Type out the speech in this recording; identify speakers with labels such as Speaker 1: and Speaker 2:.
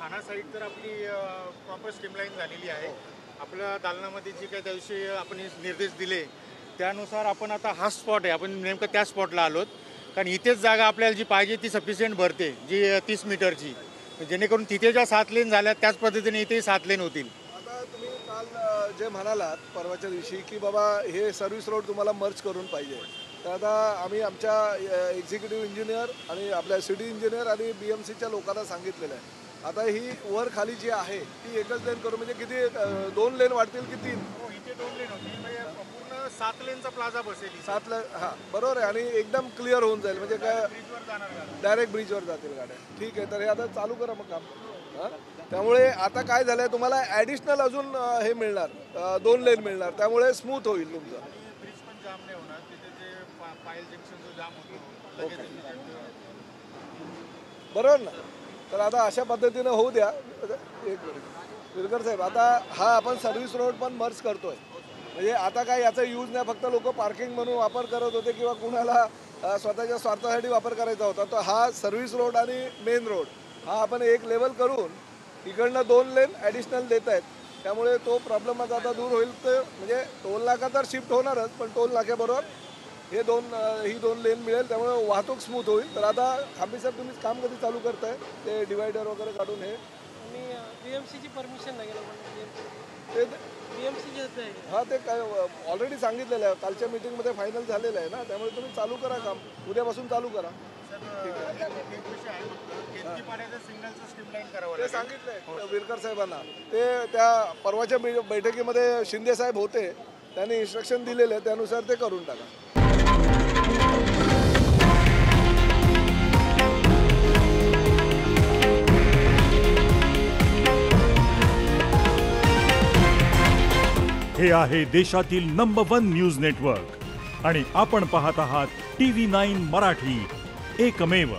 Speaker 1: ठाणा side तर आपली proper streamline झालेली आहे। आपल्या दालनामध्ये जी काही त्याविषयी आपण निर्देश दिले त्यानुसार आपण आता हा स्पॉट आहे, आपण नेमकं त्या स्पॉटला आलोत, कारण इथेच जागा आपल्याला जी पाहिजे ती सफिशियंट भरते, जी 30 मीटरची, जेणेकरून तिथे ज्या 7 लेन झाल्या त्याच पद्धतीने इथेही 7 लेन होतील।
Speaker 2: आता तुम्ही काल जे म्हणालात परवाच्या दिवशी की बाबा हे सर्व्हिस रोड तुम्हाला मर्ज करून पाहिजे, तर आता आम्ही आमच्या एक्झिक्युटिव्ह इंजिनियर आणि आपल्या सिटी इंजिनियर आणि BMCच्या लोकांना सांगितलेलं आहे, आता ही वर खाली जी आहे ती एकच लेन करू, म्हणजे किती 2 लेन वाढतील की 3?
Speaker 1: इथे 2 लेन होतील, म्हणजे पूर्ण 7 लेनचा प्लाझा बसेल
Speaker 2: 7 लेन। हां बरोबर आहे, आणि एकदम क्लिअर होऊन जाईल, म्हणजे काय
Speaker 1: ब्रिजवर जाणार गाड्या,
Speaker 2: डायरेक्ट ब्रिजवर जातील गाड्या। ठीक आहे, तर हे आता चालू करा मग काम। हां त्यामुळे आता काय झालं आहे, तुम्हाला ॲडिशनल अजून हे मिळणार, 2 लेन मिळणार, त्यामुळे स्मूथ होईल तुमचं।
Speaker 1: ब्रिज पण जाम नाही होणार, तिथे जे पायल जंक्शन जो जाम होतो लगेच
Speaker 2: बरोबर ना, तर आता अशा पद्धतीनं होऊ द्या। एक मिनिट विरकर साहेब, आता हा आपण सर्व्हिस रोड पण मर्ज करतोय, म्हणजे आता काय याचा यूज नाही, फक्त लोक पार्किंग म्हणून वापर करत होते किंवा कुणाला स्वतःच्या स्वार्थासाठी वापर करायचा होता, तर हा सर्व्हिस रोड आणि मेन रोड हा आपण एक लेवल करून इकडनं 2 लेन ॲडिशनल देत आहेत, त्यामुळे तो प्रॉब्लेम आता दूर होईल। तर म्हणजे टोल नाका तर शिफ्ट होणारच, पण टोल नाक्याबरोबर हे ही 2 लेन मिळेल, त्यामुळे वाहतूक स्मूथ होईल। तर आता खांबी साहेब तुम्ही काम कधी चालू करताय ते डिवायडर वगैरे काढून? हे
Speaker 3: आणि BMCची परमिशन लागेल,
Speaker 2: ते
Speaker 3: BMC
Speaker 2: हां ते काय ऑलरेडी सांगितलेलं आहे, कालच्या मीटिंगमध्ये फायनल झालेलं आहे ना, त्यामुळे तुम्ही चालू करा काम, उद्यापासून चालू करा। ते सांगितलंय विरकर साहेबांना, ते त्या परवाच्या बैठकीमध्ये शिंदे साहेब होते, त्यांनी इन्स्ट्रक्शन दिलेले, त्यानुसार ते करून टाका।
Speaker 4: हे आहे देशातील नंबर 1 न्यूज नेटवर्क आणि आपण पाहत आहात TV9 मराठी, एकमेव।